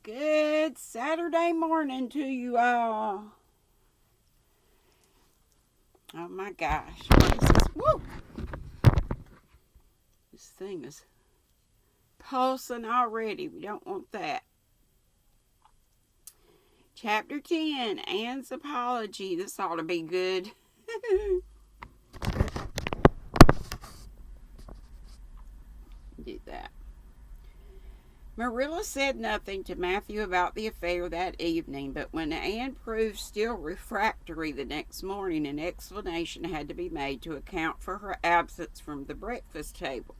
Good Saturday morning to you all. Oh my gosh. What is this? Woo! This thing is pulsing already. We don't want that. Chapter 10, Anne's Apology. This ought to be good. Do that. Marilla said nothing to Matthew about the affair that evening, but when Anne proved still refractory the next morning, an explanation had to be made to account for her absence from the breakfast table.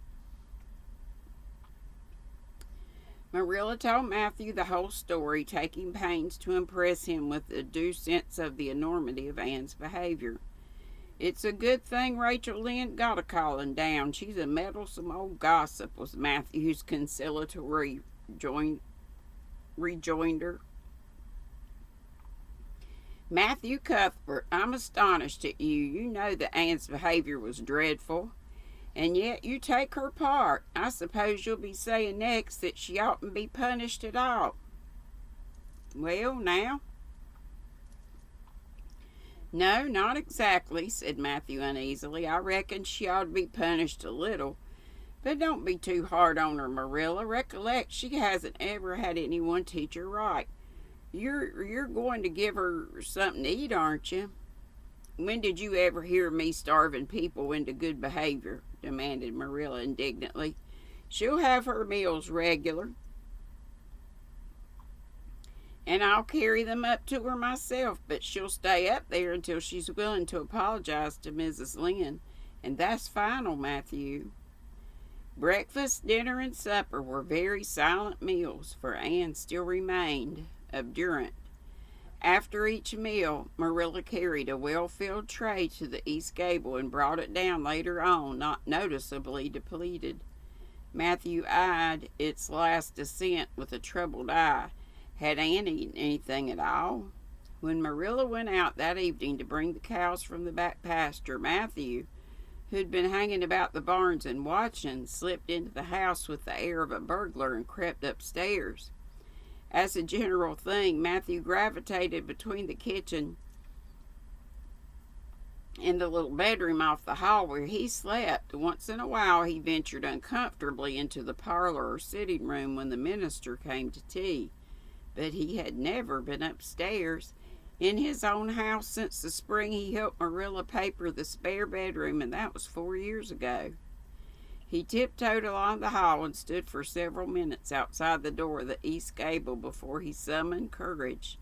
Marilla told Matthew the whole story, taking pains to impress him with a due sense of the enormity of Anne's behavior. "It's a good thing Rachel Lynde got a calling down. She's a meddlesome old gossip," was Matthew's conciliatory rejoinder. "Matthew Cuthbert, I'm astonished at you. You know that Anne's behavior was dreadful, and yet you take her part. I suppose you'll be saying next that she oughtn't be punished at all." "Well, now." "No, not exactly," said Matthew uneasily. "I reckon she ought to be punished a little. But don't be too hard on her, Marilla. Recollect, she hasn't ever had anyone teach her right. You're going to give her something to eat, aren't you?" "When did you ever hear me starving people into good behavior?" demanded Marilla indignantly. "She'll have her meals regular, and I'll carry them up to her myself, but she'll stay up there until she's willing to apologize to Mrs. Lynde, and that's final, Matthew." Breakfast, dinner, and supper were very silent meals, for Anne still remained obdurate. After each meal, Marilla carried a well-filled tray to the east gable and brought it down later on, not noticeably depleted. Matthew eyed its last descent with a troubled eye. Had Anne eaten anything at all? When Marilla went out that evening to bring the cows from the back pasture, Matthew, who'd been hanging about the barns and watching, slipped into the house with the air of a burglar and crept upstairs. As a general thing, Matthew gravitated between the kitchen and the little bedroom off the hall where he slept. Once in a while he ventured uncomfortably into the parlor or sitting room when the minister came to tea, but he had never been upstairs in his own house since the spring he helped Marilla paper the spare bedroom, and that was 4 years ago. He tiptoed along the hall and stood for several minutes outside the door of the east gable before he summoned courage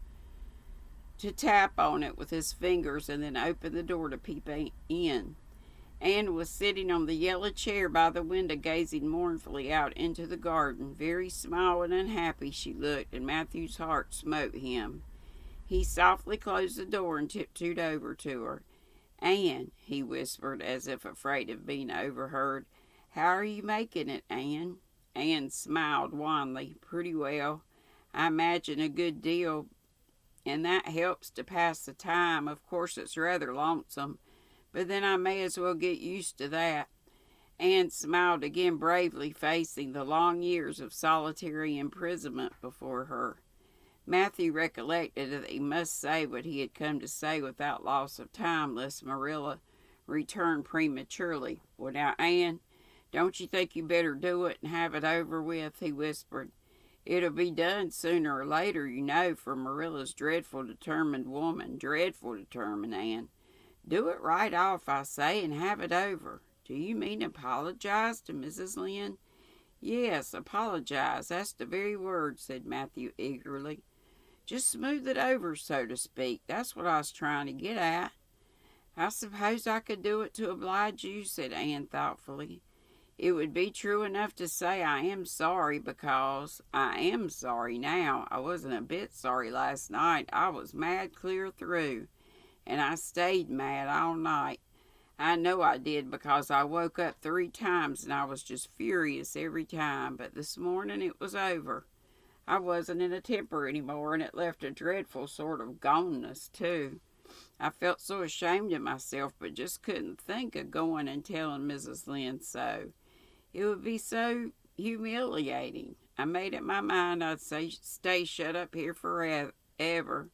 to tap on it with his fingers and then open the door to peep in. Anne was sitting on the yellow chair by the window, gazing mournfully out into the garden. Very small and unhappy she looked, and Matthew's heart smote him. He softly closed the door and tiptoed over to her. "Anne," he whispered, as if afraid of being overheard, "how are you making it, Anne?" Anne smiled wanly. "Pretty well. I imagine a good deal, and that helps to pass the time. Of course it's rather lonesome, but then I may as well get used to that." Anne smiled again bravely, facing the long years of solitary imprisonment before her. Matthew recollected that he must say what he had come to say without loss of time, lest Marilla return prematurely. "Well, now, Anne, don't you think you better do it and have it over with?" he whispered. "It'll be done sooner or later, you know, for Marilla's dreadful determined woman. Dreadful determined, Anne. Do it right off, I say, and have it over." "Do you mean apologize to Mrs. Lynde?" "Yes, apologize. That's the very word," said Matthew eagerly. "Just smooth it over, so to speak. That's what I was trying to get at." "I suppose I could do it to oblige you," said Anne thoughtfully. "It would be true enough to say I am sorry, because I am sorry now. I wasn't a bit sorry last night. I was mad clear through, and I stayed mad all night. I know I did, because I woke up 3 times and I was just furious every time. But this morning it was over. I wasn't in a temper anymore, and it left a dreadful sort of goneness, too. I felt so ashamed of myself, but just couldn't think of going and telling Mrs. Lynde so. It would be so humiliating. I made up my mind I'd stay shut up here forever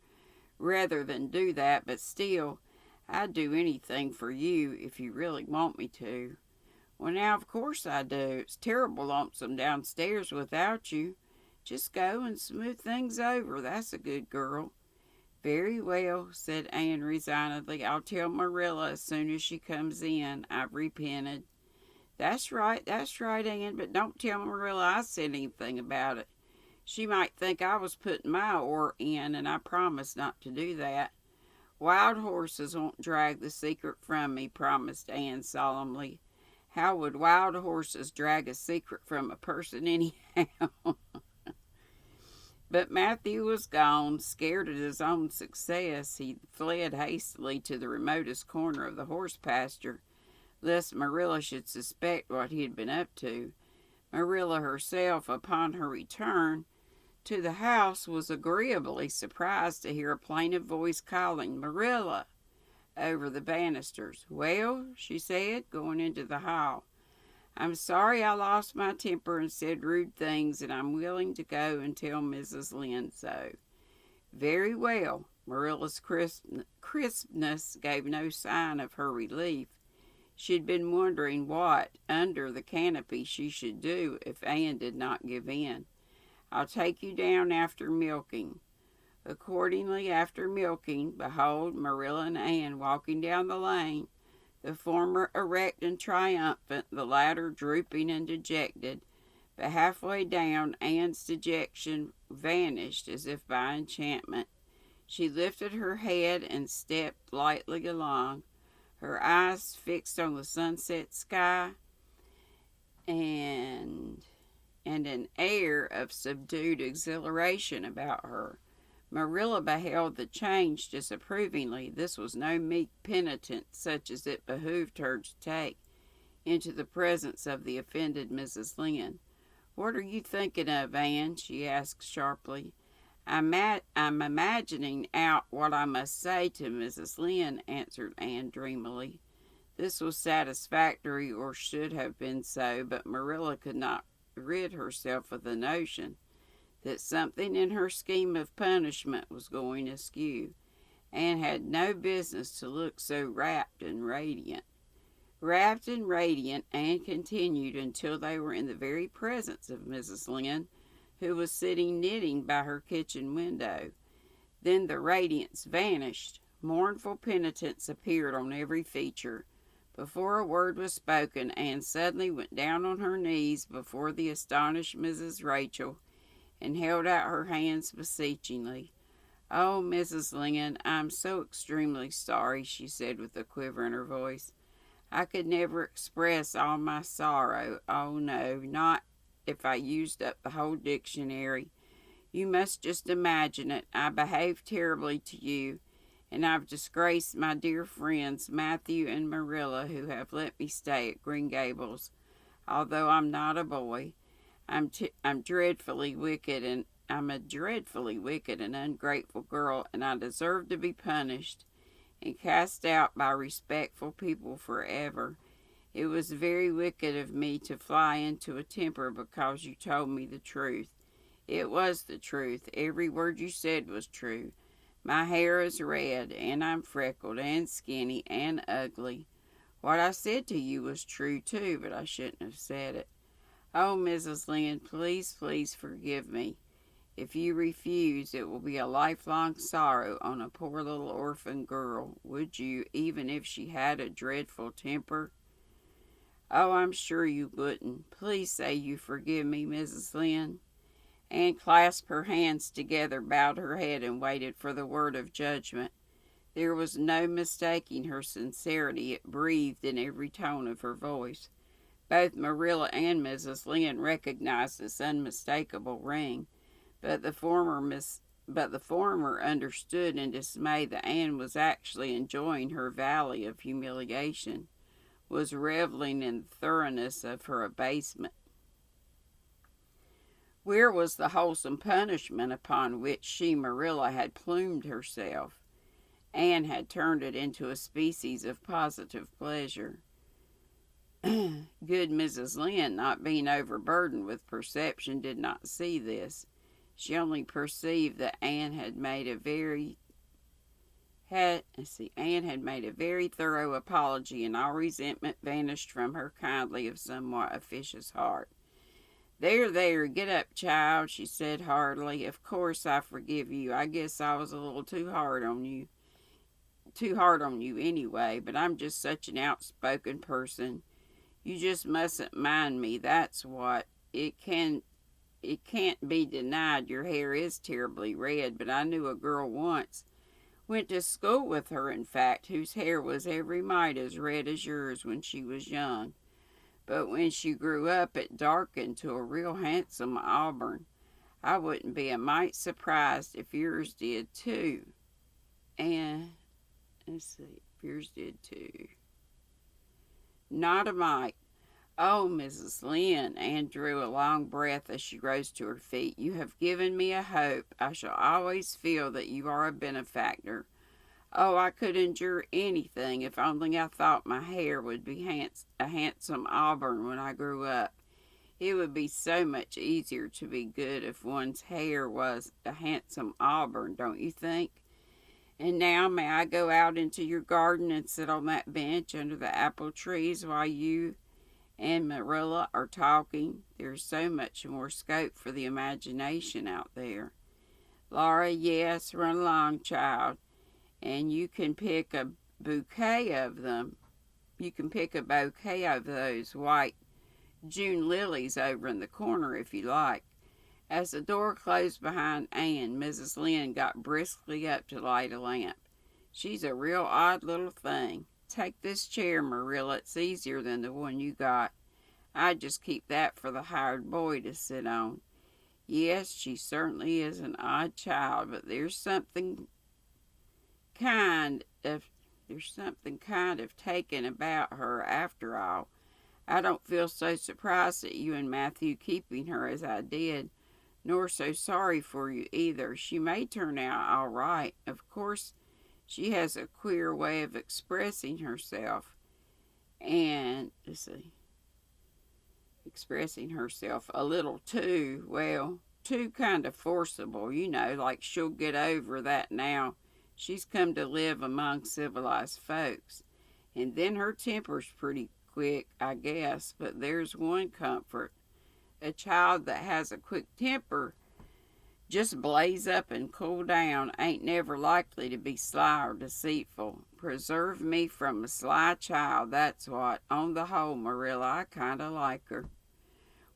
rather than do that, but still, I'd do anything for you if you really want me to. Well, now, of course I do. It's terrible lonesome downstairs without you. Just go and smooth things over. That's a good girl. Very well, said Anne resignedly. I'll tell Marilla as soon as she comes in. I've repented. That's right, Anne, but don't tell Marilla I said anything about it. She might think I was putting my oar in, and I promised not to do that. Wild horses won't drag the secret from me, promised Anne solemnly. How would wild horses drag a secret from a person anyhow? But Matthew was gone. Scared at his own success, he fled hastily to the remotest corner of the horse pasture, lest Marilla should suspect what he had been up to. Marilla herself, upon her return to the house, was agreeably surprised to hear a plaintive voice calling, "Marilla," over the banisters. "Well," she said, going into the hall, "I'm sorry I lost my temper and said rude things, and I'm willing to go and tell Mrs. Lynde so." "Very well." Marilla's crispness gave no sign of her relief. She'd been wondering what, under the canopy, she should do if Anne did not give in. "I'll take you down after milking." Accordingly, after milking, behold Marilla and Anne walking down the lane, the former erect and triumphant, the latter drooping and dejected. But halfway down, Anne's dejection vanished as if by enchantment. She lifted her head and stepped lightly along, her eyes fixed on the sunset sky, and an air of subdued exhilaration about her. Marilla beheld the change disapprovingly. This was no meek penitence such as it behooved her to take into the presence of the offended Mrs. Lynde. "What are you thinking of, Anne?" she asked sharply. I'm imagining out what I must say to Mrs. Lynde," answered Anne dreamily. This was satisfactory, or should have been so, but Marilla could not rid herself of the notion that something in her scheme of punishment was going askew. Anne had no business to look so rapt and radiant. Rapt and radiant, Anne continued until they were in the very presence of Mrs. Lynde, who was sitting knitting by her kitchen window. Then the radiance vanished. Mournful penitence appeared on every feature. Before a word was spoken, Anne suddenly went down on her knees before the astonished Mrs. Rachel and held out her hands beseechingly. "Oh, Mrs. Lynde, I'm so extremely sorry," she said with a quiver in her voice. "I could never express all my sorrow. Oh, no, not if I used up the whole dictionary. You must just imagine it. I behaved terribly to you, and I've disgraced my dear friends Matthew and Marilla, who have let me stay at Green Gables, although I'm not a boy. I'm a dreadfully wicked and ungrateful girl, and I deserve to be punished and cast out by respectful people forever. It was very wicked of me to fly into a temper because you told me the truth. It was the truth. Every word you said was true. My hair is red, and I'm freckled and skinny and ugly. What I said to you was true, too, but I shouldn't have said it. Oh, Mrs. Lynde, please, please forgive me. If you refuse, it will be a lifelong sorrow on a poor little orphan girl. Would you, even if she had a dreadful temper?" "Oh, I'm sure you wouldn't. Please say you forgive me, Mrs. Lynde." Anne clasped her hands together, bowed her head, and waited for the word of judgment. There was no mistaking her sincerity. It breathed in every tone of her voice. Both Marilla and Mrs. Lynde recognized this unmistakable ring, but the former understood in dismay that Anne was actually enjoying her valley of humiliation, was reveling in the thoroughness of her abasement. Where was the wholesome punishment upon which she, Marilla, had plumed herself? Anne had turned it into a species of positive pleasure. Good Mrs. Lynde, not being overburdened with perception, did not see this. She only perceived that Anne had made a very thorough apology, and all resentment vanished from her kindly if somewhat officious heart. There, there, get up, child, she said heartily. Of course I forgive you. I guess I was a little too hard on you. Too hard on you anyway, but I'm just such an outspoken person. You just mustn't mind me, that's what. It can't be denied your hair is terribly red, but I knew a girl once, went to school with her, in fact, whose hair was every mite as red as yours when she was young. But when she grew up, it darkened to a real handsome auburn. I wouldn't be a mite surprised if yours did, too. And, let's see, if yours did, too. Not a mite. Oh, Mrs. Lynde, Anne drew a long breath as she rose to her feet. You have given me a hope. I shall always feel that you are a benefactor. Oh, I could endure anything if only I thought my hair would be a handsome auburn when I grew up. It would be so much easier to be good if one's hair was a handsome auburn, don't you think? And now may I go out into your garden and sit on that bench under the apple trees while you and Marilla are talking? There's so much more scope for the imagination out there. Laura, yes, run along, child. And you can pick a bouquet of them. You can pick a bouquet of those white June lilies over in the corner if you like. As the door closed behind Anne, Mrs. Lynde got briskly up to light a lamp. She's a real odd little thing. Take this chair, Marilla. It's easier than the one you got. I'd just keep that for the hired boy to sit on. Yes, she certainly is an odd child, but there's something kind of taken about her after all. I don't feel so surprised at you and Matthew keeping her as I did, nor so sorry for you either. She may turn out all right. Of course, she has a queer way of expressing herself, and expressing herself a little too, well, too kind of forcible, like she'll get over that now. She's come to live among civilized folks. And then her temper's pretty quick, I guess, but there's one comfort. A child that has a quick temper just blaze up and cool down ain't never likely to be sly or deceitful. Preserve me from a sly child, that's what. On the whole, Marilla, I kind of like her.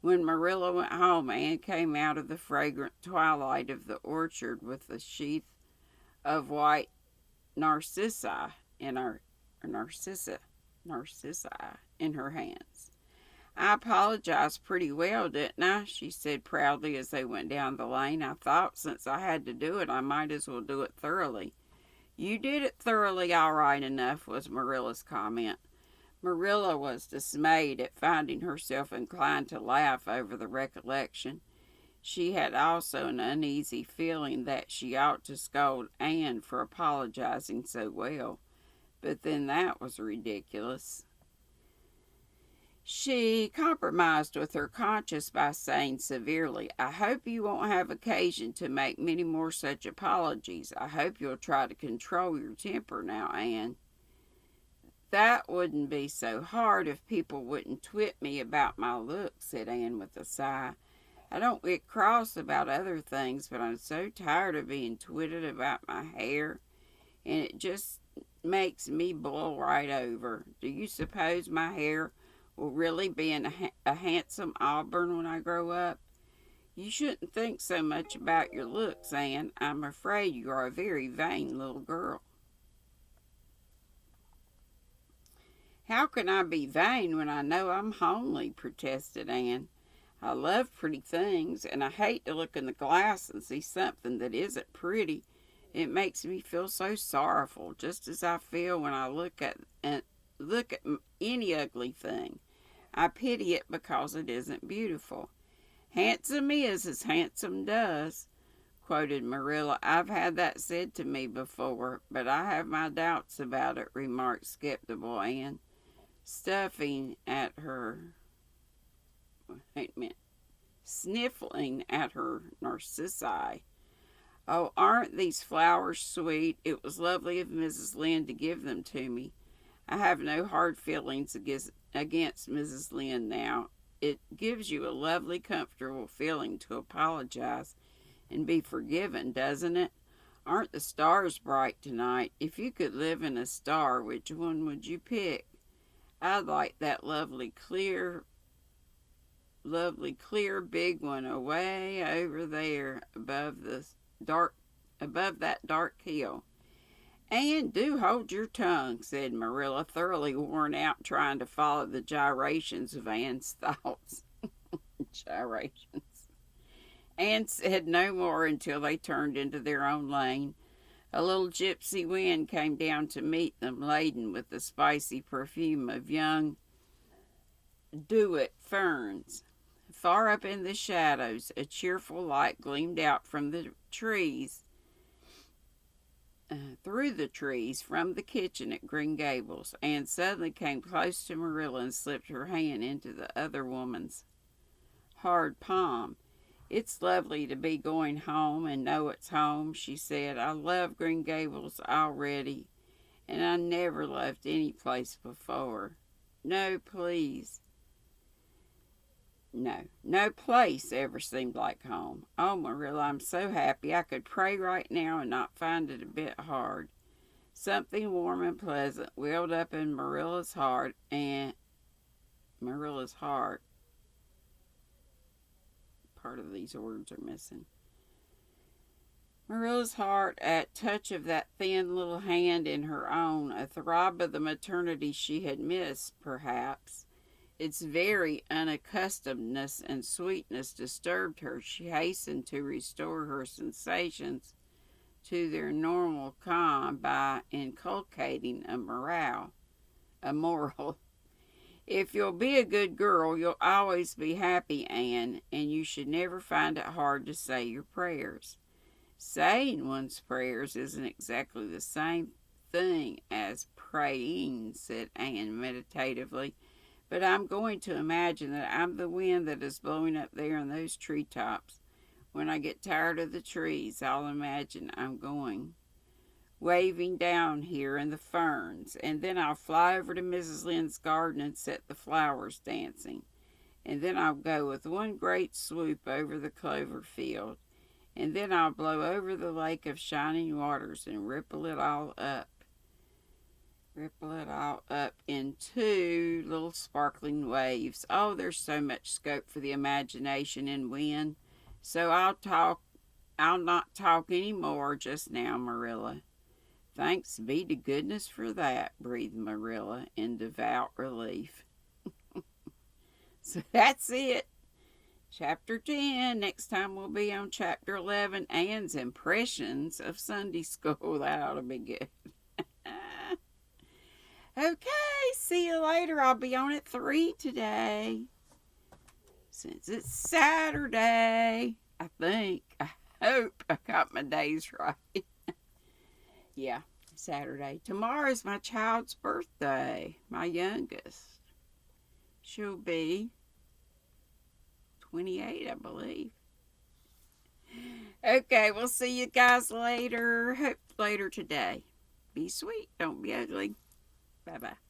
When Marilla went home, Anne came out of the fragrant twilight of the orchard with a sheath of white narcissi in her hands. I apologized pretty well, didn't I? She said proudly as they went down the lane. I thought since I had to do it, I might as well do it thoroughly. You did it thoroughly all right enough, was Marilla's comment. Marilla was dismayed at finding herself inclined to laugh over the recollection. She had also an uneasy feeling that she ought to scold Anne for apologizing so well, but then that was ridiculous. She compromised with her conscience by saying severely, I hope you won't have occasion to make many more such apologies. I hope you'll try to control your temper now, Anne. That wouldn't be so hard if people wouldn't twit me about my looks, said Anne with a sigh. I don't get cross about other things, but I'm so tired of being twitted about my hair, and it just makes me boil right over. Do you suppose my hair will really be a handsome auburn when I grow up? You shouldn't think so much about your looks, Anne. I'm afraid you are a very vain little girl. How can I be vain when I know I'm homely? Protested Anne. I love pretty things, and I hate to look in the glass and see something that isn't pretty. It makes me feel so sorrowful, just as I feel when I look at any ugly thing. I pity it because it isn't beautiful. Handsome is as handsome does, quoted Marilla. I've had that said to me before, but I have my doubts about it, remarked skeptical Anne. stuffing at her, wait a minute, sniffling at her narcissi. Oh, aren't these flowers sweet? It was lovely of Mrs. Lynde to give them to me. I have no hard feelings against Mrs. Lynde now. It gives you a lovely, comfortable feeling to apologize and be forgiven, doesn't it? Aren't the stars bright tonight? If you could live in a star, which one would you pick? I'd like that lovely, clear, big one away over there dark, above that dark hill. And do hold your tongue, said Marilla, thoroughly worn out trying to follow the gyrations of Anne's thoughts. Gyrations. Anne said no more until they turned into their own lane. A little gypsy wind came down to meet them, laden with the spicy perfume of young dewet ferns. Far up in the shadows, a cheerful light gleamed out from the trees, through the trees from the kitchen at Green Gables. Anne suddenly came close to Marilla and slipped her hand into the other woman's hard palm. It's lovely to be going home and know it's home, she said. I love Green Gables already, and I never loved any place before. No, please. No place ever seemed like home. Oh, Marilla, I'm so happy. I could pray right now and not find it a bit hard. Something warm and pleasant welled up in Marilla's heart, part of these words are missing. Marilla's heart at touch of that thin little hand in her own, a throb of the maternity she had missed, perhaps. Its very unaccustomedness and sweetness disturbed her. She hastened to restore her sensations to their normal calm by inculcating a moral. If you'll be a good girl, you'll always be happy, Anne, and you should never find it hard to say your prayers. Saying one's prayers isn't exactly the same thing as praying, said Anne meditatively. But I'm going to imagine that I'm the wind that is blowing up there in those treetops. When I get tired of the trees, I'll imagine I'm going, waving down here in the ferns, and then I'll fly over to Mrs. Lynde's garden and set the flowers dancing. And then I'll go with one great swoop over the clover field, and then I'll blow over the lake of shining waters and ripple it all up into little sparkling waves. Oh, there's so much scope for the imagination in wind. So I'll not talk any more just now, Marilla. Thanks be to goodness for that, breathed Marilla in devout relief. So that's it. Chapter 10. Next time we'll be on Chapter 11, Anne's Impressions of Sunday School. That ought to be good. Okay, see you later. I'll be on at 3 today. Since it's Saturday, I think. I hope I got my days right. Yeah, Saturday. Tomorrow's my child's birthday, my youngest. She'll be 28, I believe. Okay, we'll see you guys later. Hope later today. Be sweet. Don't be ugly. Bye-bye.